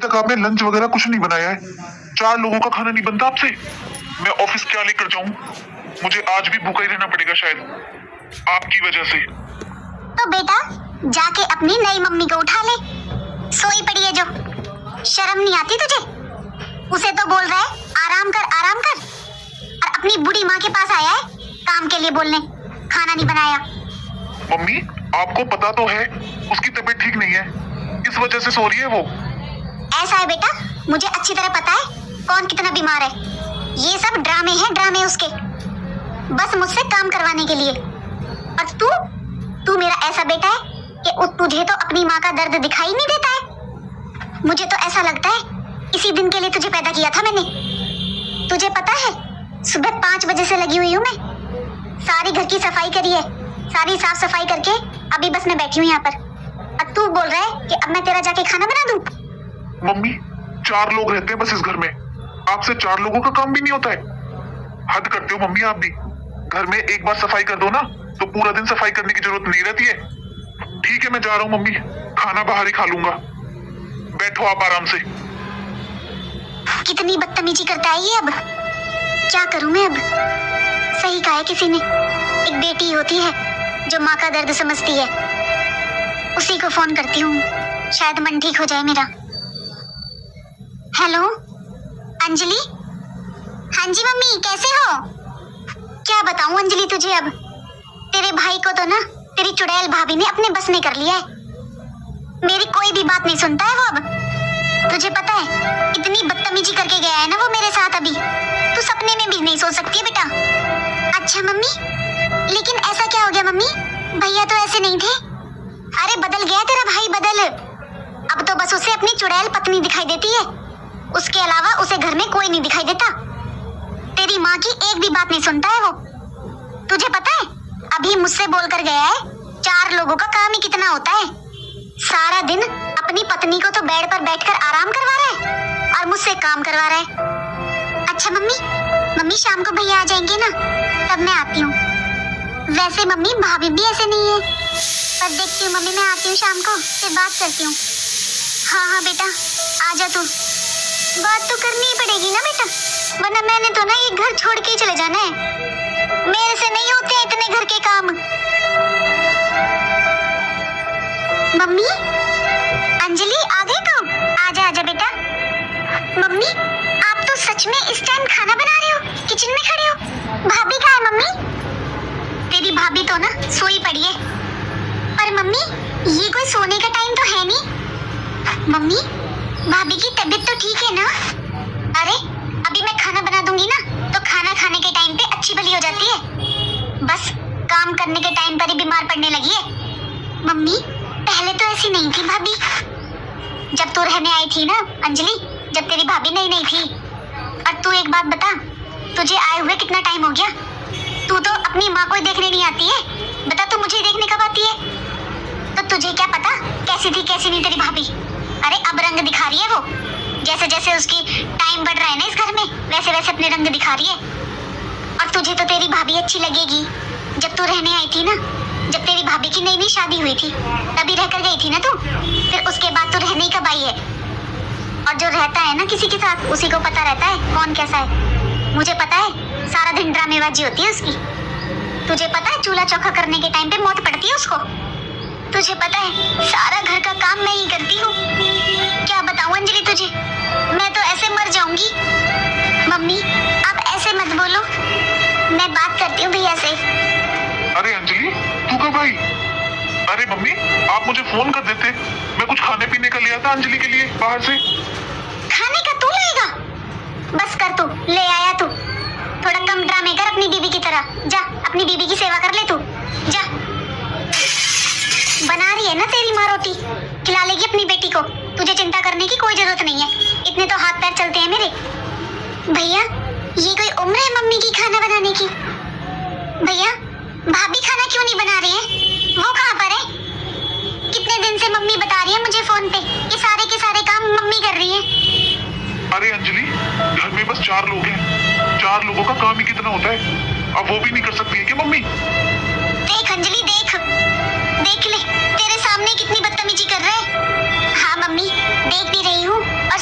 तक आपने लंच वगैरह कुछ नहीं बनाया है। 4 लोगों का खाना नहीं बनता आपसे। मैं ऑफिस क्या लेकर जाऊं? मुझे आज भी भूखा ही रहना पड़ेगा शायद, आपकी वजह से। तो बेटा जाके अपनी नई मम्मी को उठा ले, सोई पड़ी है जो। शर्म नहीं आती तुझे? उसे तो बोल रहा है आराम कर आराम कर, और अपनी बूढ़ी माँ के पास आया है काम के लिए बोलने, खाना नहीं बनाया। मम्मी आपको पता तो है उसकी तबीयत ठीक नहीं है, इस वजह से सो रही है वो। ऐसा है बेटा, मुझे अच्छी तरह पता है कौन कितना बीमार है। ये सब ड्रामे हैं, ड्रामे उसके, बस मुझसे काम करवाने के लिए। और तू मेरा ऐसा बेटा है कि तुझे तो अपनी माँ का दर्द दिखाई नहीं देता है। मुझे तो ऐसा लगता है इसी दिन के लिए तुझे पैदा किया था मैंने। तुझे पता है सुबह 5 बजे से लगी हुई हूँ मैं, सारी घर की सफाई करी है, सारी साफ सफाई करके अभी बस मैं बैठी हूँ यहाँ पर। अब तू बोल रहा है कि अब मैं तेरा जाके खाना बना दूँ? मम्मी 4 लोग रहते हैं बस इस घर में, आपसे 4 लोगों का काम भी नहीं होता है। हद करते हो मम्मी आप भी। घर में एक बार सफाई कर दो ना तो पूरा दिन सफाई करने की जरूरत नहीं रहती है। ठीक है मैं जा रहा हूँ मम्मी, खाना बाहर ही खा लूंगा, बैठो आप आराम से। कितनी बदतमीजी करता है ये। अब क्या करूं मैं? अब सही कहा है किसी ने, एक बेटी होती है जो माँ का दर्द समझती है। उसी को फोन करती हूँ, शायद मन ठीक हो जाए मेरा। हेलो अंजलि? हाँ जी मम्मी, कैसे हो? क्या बताऊं अंजलि तुझे, अब तेरे भाई को तो ना तेरी चुड़ैल भाभी ने अपने बस में कर लिया है। मेरी कोई भी बात नहीं सुनता है वो अब। तुझे पता है इतनी बदतमीजी करके गया है ना वो मेरे साथ, अभी तू सपने में भी नहीं सो सकती है बेटा। अच्छा मम्मी, लेकिन ऐसा क्या हो गया मम्मी? भैया तो ऐसे नहीं थे। अरे बदल गया तेरा भाई, बदल। अब तो बस उसे अपनी चुड़ैल पत्नी दिखाई देती है, उसके अलावा उसे घर में कोई नहीं दिखाई देता। तेरी माँ की एक भी बात नहीं सुनता है वो। तुझे पता है अभी मुझसे बोलकर गया है 4 लोगों का काम ही कितना होता है। सारा दिन अपनी पत्नी को तो बेड पर बैठकर आराम करवा रहा है और मुझसे काम करवा रहा है। अच्छा मम्मी शाम को भैया आ जाएंगे ना, तब मैं आती हूँ। वैसे मम्मी भाभी भी ऐसे नहीं है, पर देखती हूँ मम्मी, मैं आती हूँ शाम को, फिर बात करती हूँ। हाँ बेटा आ जा तू, बात तो करनी ही पड़ेगी ना बेटा, वरना मैंने तो ना ये घर छोड़ के ही चले जाना है। मेरे से नहीं होते हैं इतने घर के काम। मम्मी अंजलि आ गई तुम? आजा बेटा। मम्मी आप तो सच में इस टाइम खाना बना रहे हो, किचन में खड़े हो? भाभी कहाँ है मम्मी? तेरी भाभी तो ना सोई पड़ी है। पर मम्मी ये कोई सोने का टाइम तो है नहीं। मम्मी भाभी की तबीयत तो ठीक है ना? अरे अभी मैं खाना बना दूंगी ना तो खाना खाने के टाइम पे अच्छी भली हो जाती है, बस काम करने के टाइम पर ही बीमार पड़ने लगी है। मम्मी पहले तो ऐसी नहीं थी भाभी, जब तू रहने आई थी ना अंजलि, जब तेरी भाभी नहीं थी। और तू एक बात बता, तुझे आए हुए कितना टाइम हो गया? तू तो अपनी माँ को ही देखने नहीं आती है, बता तू मुझे देखने कब आती है? तो तुझे क्या पता कैसी थी कैसी नहीं तेरी भाभी। अरे अब रंग दिखा रही है वो, जैसे जैसे उसकी टाइम बढ़ रहा है ना इस घर में, वैसे वैसे अपने रंग दिखा रही है। और तुझे तो तेरी भाभी अच्छी लगेगी। जब तू रहने आई थी ना, जब तेरी भाभी की नई शादी हुई थी तभी रहकर गई थी ना तू, फिर उसके बाद तू रहने ही कब आई है? और जो रहता है ना किसी के साथ उसी को पता रहता है कौन कैसा है। मुझे पता है सारा दिन ड्रामेबाजी होती है उसकी। तुझे पता है चूल्हा चौका करने के टाइम पे मौत पड़ती है उसको। तुझे पता है सारा घर का काम मैं ही करती हूँ। क्या बताऊँ अंजलि तुझे, मैं तो ऐसे मर जाऊंगी। मम्मी आप ऐसे मत बोलो, मैं बात करती हूँ भैया से। अरे अंजलि तू कब आई? अरे मम्मी आप मुझे फोन कर देते, मैं कुछ खाने पीने का ले आता अंजलि के लिए बाहर से। खाने का तू लाएगा? बस कर, तू ले आया तू। थोड़ा कम ड्रामे कर अपनी बीबी की तरह, जा अपनी बीबी की सेवा कर ले तू, जा। बना रही है ना तेरी माँ रोटी, खिला लेगी अपनी बेटी को, तुझे चिंता करने की कोई जरूरत नहीं है, इतने तो हाथ पैर चलते हैं मेरे। भैया ये कोई उम्र है मम्मी की खाना बनाने की? भैया भाभी खाना क्यों नहीं बना रही है? वो कहाँ पर है? कितने दिन से मम्मी बता रही है मुझे फोन पे कि सारे के सारे काम मम्मी कर रही है। अरे अंजलि घर में बस 4 लोग हैं, 4 लोगों का काम ही कितना होता है, अब वो भी नहीं कर सकती है क्या मम्मी? देख अंजलि देख ले तेरे सामने कितनी बदतमीजी कर रहे हैं। हाँ मम्मी देख भी रही हूँ और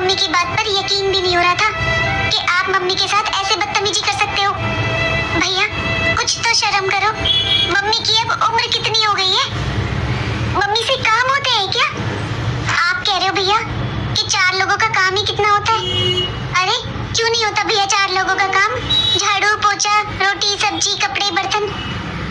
मम्मी की बात पर यकीन भी नहीं हो रहा था कि आप मम्मी के साथ ऐसे बदतमीजी कर सकते हो। भैया कुछ तो शर्म करो, मम्मी की अब उम्र कितनी हो गई है? मम्मी से काम होते हैं क्या? आप कह रहे हो भैया कि 4 लोगों का काम ही कितना होता है? अरे क्यों नहीं होता भैया 4 लोगों का काम? झाड़ू पोछा रोटी सब्जी कपड़े बर्तन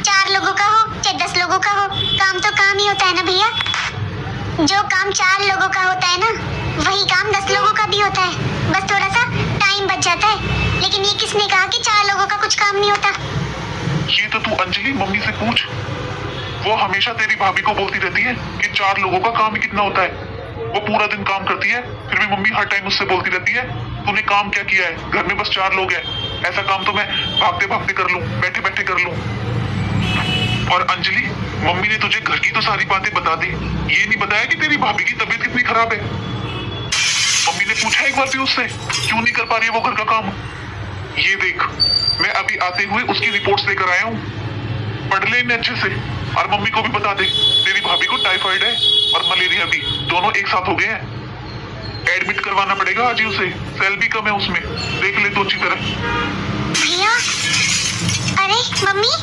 4 लोगों का हो चाहे 10 लोगों का हो, काम तो काम ही होता है ना भैया। जो काम 4 लोगों का होता है ना, वही काम 10 लोगों का भी होता है, बस थोड़ा सा टाइम बच जाता है। लेकिन ये किसने कहा कि 4 लोगों का कुछ काम नहीं होता? ये तो तू अंजलि मम्मी से पूछ, वो हमेशा तेरी भाभी को बोलती रहती है कि 4 लोगों का काम ही कितना होता है। वो पूरा दिन काम करती है, फिर भी मम्मी हर टाइम उससे बोलती रहती है तूने काम क्या किया है, घर में बस 4 लोग हैं, ऐसा काम तो मैं भागते भागते कर लूं, बैठे बैठे कर लूं। और अंजलि मम्मी ने तुझे घर की तो सारी बातें बता दी, ये नहीं बताया कि तेरी भाभी की तबीयत कितनी खराब है। मम्मी ने पूछा एक बार भी उससे क्यों नहीं कर पा रही है वो घर का काम? ये देख मैं अभी आते हुए उसकी रिपोर्ट्स लेकर आया हूँ, पढ़ ले इन्हें अच्छे से और मम्मी को भी बता दे तेरी भाभी को टाइफाइड है और मलेरिया भी, दोनों एक साथ हो गए हैं। एडमिट करवाना पड़ेगा आज ही उसे, सेल भी कम है उसमें, देख ले तो अच्छी तरह। भैया अरे मम्मी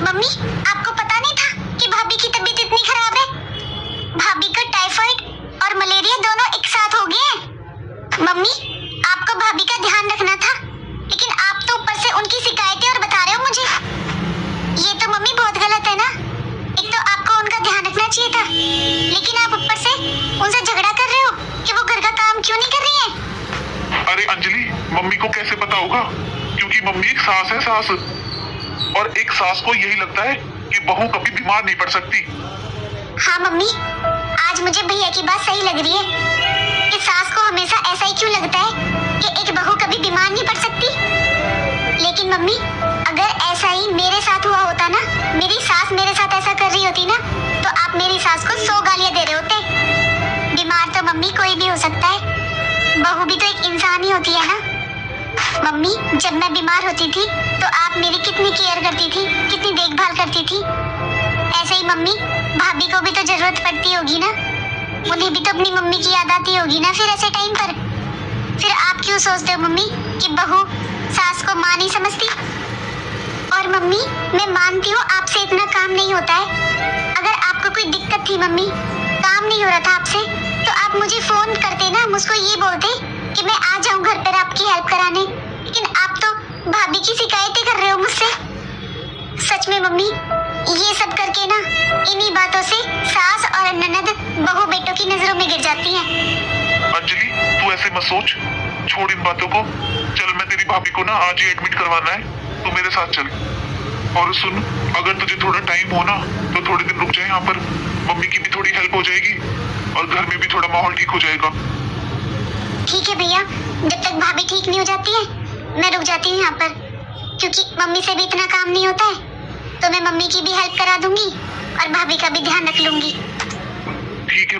मम्मी आपको पता नहीं था कि भाभी की तबीयत इतनी खराब है? भाभी का टाइफाइड और मलेरिया दोनों एक साथ हो गए हैं। मम्मी आपको भाभी का ध्यान रखना था, लेकिन आप तो ऊपर से उनकी शिकायतें और बता रहे हो मुझे। ये तो मम्मी बहुत गलत है ना। एक तो आपको उनका ध्यान रखना चाहिए था, लेकिन आप ऊपर से उनसे झगड़ा कर रहे हो कि वो घर का काम क्यों नहीं कर रही है। अरे अंजलि मम्मी को कैसे पता होगा, क्योंकि मम्मी एक सास है, सास, और एक सास को यही लगता है कि बहू कभी बीमार नहीं पड़ सकती। हाँ मम्मी आज मुझे भैया की बात सही लग रही है कि सास को हमेशा ऐसा ही क्यों लगता है कि एक बहू कभी बीमार नहीं पड़ सकती। लेकिन मम्मी अगर ऐसा ही मेरे साथ हुआ होता ना, मेरी सास मेरे साथ ऐसा कर रही होती ना, तो आप मेरी सास को 100 गालियां दे रहे होते। बीमार तो मम्मी कोई भी हो सकता है, बहू भी तो एक इंसान ही होती है ना। मम्मी जब मैं बीमार होती थी तो आप मेरी कितनी केयर करती थी, कितनी देखभाल करती थी। ऐसे ही मम्मी भाभी को भी तो जरूरत पड़ती होगी ना, उन्हें भी तो अपनी मम्मी की याद आती होगी ना फिर ऐसे टाइम पर। फिर आप क्यों सोचते हो मम्मी कि बहू सास को माँ नहीं समझती? और मम्मी मैं मानती हूँ आपसे इतना काम नहीं होता है। अगर आपको कोई दिक्कत थी मम्मी, काम नहीं हो रहा था आपसे, तो आप मुझे फोन करते ना, मुझको ये बोलते कि मैं आ जाऊं घर पर आपकी हेल्प कराने। लेकिन आप तो भाभी की शिकायतें कर रहे हो मुझसे। सच में मम्मी ये सब करके ना, इन्हीं बातों से सास और ननद बहू बेटों की नजरों में गिर जाती हैं। अंजलि तू ऐसे मत सोच, छोड़ इन बातों को, चल मैं तेरी भाभी को ना आज ही एडमिट करवाना है, तू मेरे साथ चल। और सुन अगर तुझे थोड़ा टाइम हो ना तो थोड़े दिन रुक जाए यहाँ पर, मम्मी की भी थोड़ी हेल्प हो जाएगी और घर में भी थोड़ा माहौल ठीक हो जाएगा। ठीक है भैया, जब तक भाभी ठीक नहीं हो जाती है मैं रुक जाती हूँ यहाँ पर, क्योंकि मम्मी से भी इतना काम नहीं होता है। तो मैं मम्मी की भी हेल्प करा दूंगी और भाभी का भी ध्यान रख लूंगी। ठीक है।